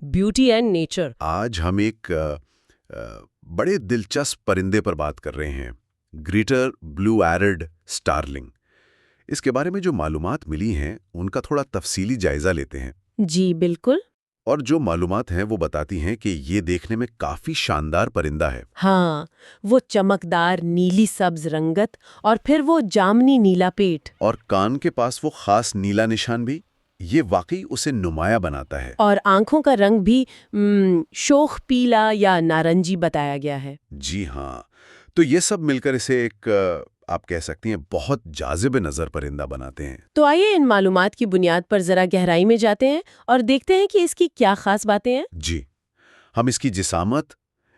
Beauty and nature. آج ہم ایک بڑے دلچسپ پرندے پر بات کر رہے ہیں، گریٹر بلو ایرڈ سٹارلنگ۔ اس کے بارے میں جو معلومات ملی ہیں ان کا تھوڑا تفصیلی جائزہ لیتے ہیں۔ جی بالکل۔ اور جو معلومات ہیں وہ بتاتی ہیں کہ یہ دیکھنے میں کافی شاندار پرندہ ہے۔ ہاں، وہ چمکدار نیلی سبز رنگت اور پھر وہ جامنی نیلا پیٹ، اور کان کے پاس وہ خاص نیلا نشان بھی، یہ واقعی اسے نمایاں بناتا ہے۔ اور آنکھوں کا رنگ بھی شوخ پیلا یا نارنجی بتایا گیا ہے۔ جی ہاں، تو یہ سب مل کر اسے ایک آپ کہہ سکتی ہیں بہت جاذب نظر پرندہ بناتے ہیں۔ تو آئیے ان معلومات کی بنیاد پر ذرا گہرائی میں جاتے ہیں اور دیکھتے ہیں کہ اس کی کیا خاص باتیں ہیں۔ جی، ہم اس کی جسامت،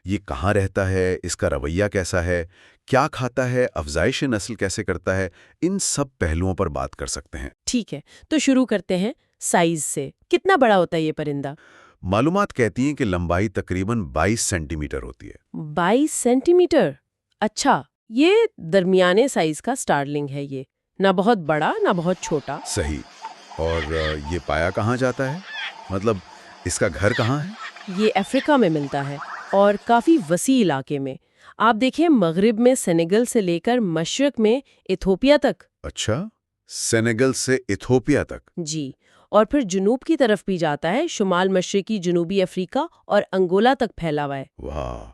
یہ کہاں رہتا ہے، اس کا رویہ کیسا ہے، کیا کھاتا ہے، افزائش نسل کیسے کرتا ہے، ان سب پہلوؤں پر بات کر سکتے ہیں۔ ٹھیک ہے، تو شروع کرتے ہیں سائز سے۔ کتنا بڑا ہوتا ہے یہ پرندہ؟ معلومات کہتی ہیں کہ لمبائی تقریباً 22 سینٹی میٹر ہوتی ہے۔ 22 سینٹی میٹر؟ اچھا، یہ درمیانے سائز کا سٹارلنگ ہے، یہ نہ بہت بڑا نہ بہت چھوٹا۔ صحیح۔ اور یہ پایا کہاں جاتا ہے؟ مطلب اس کا گھر کہاں ہے؟ یہ افریقہ میں ملتا ہے اور کافی وسیع علاقے میں۔ آپ دیکھیں، مغرب میں سینیگل سے لے کر مشرق میں ایتھوپیا تک۔ اچھا، سینیگل سے ایتھوپیا تک؟ جی، اور پھر جنوب کی طرف بھی جاتا ہے، شمال مشرقی جنوبی افریقہ اور انگولا تک پھیلا ہوا ہے۔ واہ،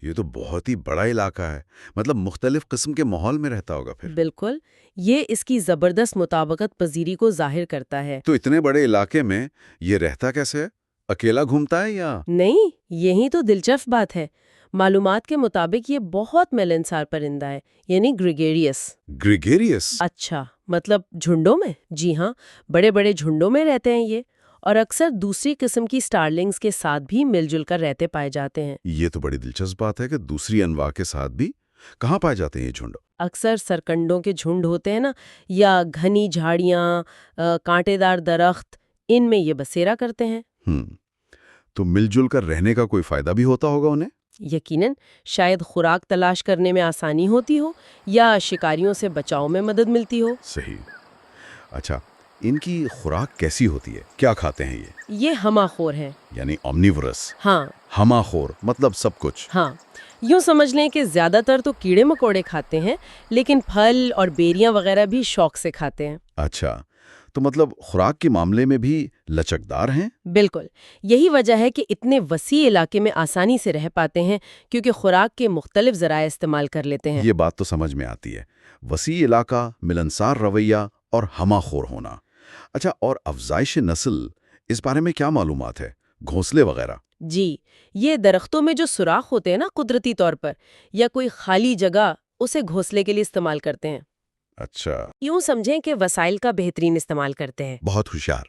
یہ تو بہت ہی بڑا علاقہ ہے، مطلب مختلف قسم کے ماحول میں رہتا ہوگا پھر۔ بالکل، یہ اس کی زبردست مطابقت پذیری کو ظاہر کرتا ہے۔ تو اتنے بڑے علاقے میں یہ رہتا کیسے ہے؟ اکیلا گھومتا ہے یا؟ نہیں، یہی تو دلچسپ بات ہے۔ معلومات کے مطابق یہ بہت ملنسار پرندہ ہے، یعنی گریگیریس۔ گریگیریس؟ اچھا، مطلب جھنڈوں میں؟ جی ہاں، بڑے بڑے جھنڈوں میں رہتے ہیں یہ، اور اکثر دوسری قسم کی سٹارلنگز کے ساتھ بھی مل جل کر رہتے پائے جاتے ہیں۔ یہ تو بڑی دلچسپ بات ہے کہ دوسری انواع کے ساتھ بھی کہاں پائے جاتے ہیں یہ جھنڈ؟ اکثر سرکنڈوں کے جھنڈ ہوتے ہیں نا، یا گھنی جھاڑیاں، کانٹے دار درخت، ان میں یہ بسیرا کرتے ہیں۔ تو مل جل کر رہنے کا کوئی فائدہ بھی ہوتا ہوگا انہیں؟ یقیناً، شاید خوراک تلاش کرنے میں آسانی ہوتی ہو یا شکاریوں سے بچاؤ میں مدد ملتی ہو۔ صحیح۔ اچھا، ان کی خوراک کیسی ہوتی ہے؟ کیا کھاتے ہیں یہ ہمہ خور ہیں۔ یعنی اومنیورس؟ ہاں ہمہ خور مطلب سب کچھ؟ ہاں، یوں سمجھ لیں کہ زیادہ تر تو کیڑے مکوڑے کھاتے ہیں، لیکن پھل اور بیریاں وغیرہ بھی شوق سے کھاتے ہیں۔ اچھا، تو مطلب خوراک کے معاملے میں بھی لچکدار ہیں؟ بالکل، یہی وجہ ہے کہ اتنے وسیع علاقے میں آسانی سے رہ پاتے ہیں، کیونکہ خوراک کے مختلف ذرائع استعمال کر لیتے ہیں۔ یہ بات تو سمجھ میں آتی ہے، وسیع علاقہ، ملنسار رویہ اور ہمہ خور ہونا۔ اچھا، اور افزائش نسل، اس بارے میں کیا معلومات ہے؟ گھونسلے وغیرہ؟ جی، یہ درختوں میں جو سوراخ ہوتے ہیں نا، قدرتی طور پر، یا کوئی خالی جگہ، اسے گھونسلے کے لیے استعمال کرتے ہیں۔ اچھا، یوں سمجھیں کہ وسائل کا بہترین استعمال کرتے ہیں۔ بہت ہوشیار۔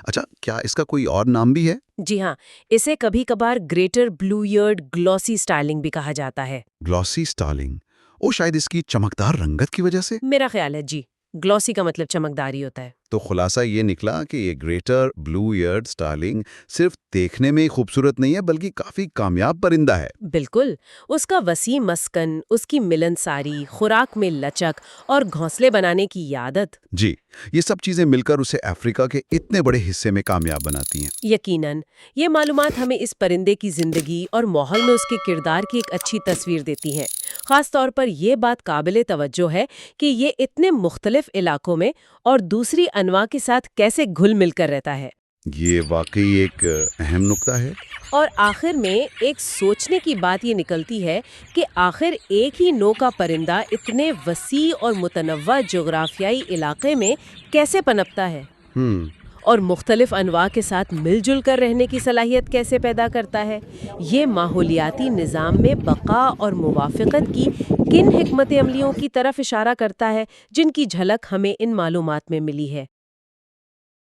اچھا، کیا اس کا کوئی اور نام بھی ہے؟ جی ہاں، اسے کبھی کبھار گریٹر بلو ایئرڈ گلوسی سٹارلنگ بھی کہا جاتا ہے۔ گلوسی سٹارلنگ؟ او، شاید اس کی چمکدار رنگت کی وجہ سے؟ میرا خیال ہے جی، گلوسی کا مطلب چمکدار ہی ہوتا ہے۔ تو خلاصہ یہ نکلا کہ یہ گریٹر بلو ایئرڈ سٹارلنگ صرف دیکھنے میں خوبصورت نہیں ہے بلکہ کافی کامیاب پرندہ ہے۔ بالکل، اس کا وسیع مسکن، اس کی ملنساری، خوراک میں لچک اور گھونسلے بنانے کی عادت، جی، یہ سب چیزیں مل کر اسے افریقہ کے اتنے بڑے حصے میں کامیاب بناتی ہیں۔ یقیناً یہ معلومات ہمیں اس پرندے کی زندگی اور ماحول میں اس کے کردار کی ایک اچھی تصویر دیتی ہیں۔ خاص طور پر یہ بات قابل توجہ ہے کہ یہ اتنے مختلف علاقوں میں اور دوسری انواع کے ساتھ کیسے گھل مل کر رہتا ہے۔ یہ واقعی ایک اہم نقطہ ہے۔ اور آخر میں ایک سوچنے کی بات یہ نکلتی ہے کہ آخر ایک ہی نوع کا پرندہ اتنے وسیع اور متنوع جغرافیائی علاقے میں کیسے پنپتا ہے، اور مختلف انواع کے ساتھ مل جل کر رہنے کی صلاحیت کیسے پیدا کرتا ہے۔ یہ ماحولیاتی نظام میں بقا اور موافقت کی کن حکمت عملیوں کی طرف اشارہ کرتا ہے جن کی جھلک ہمیں ان معلومات میں ملی ہے۔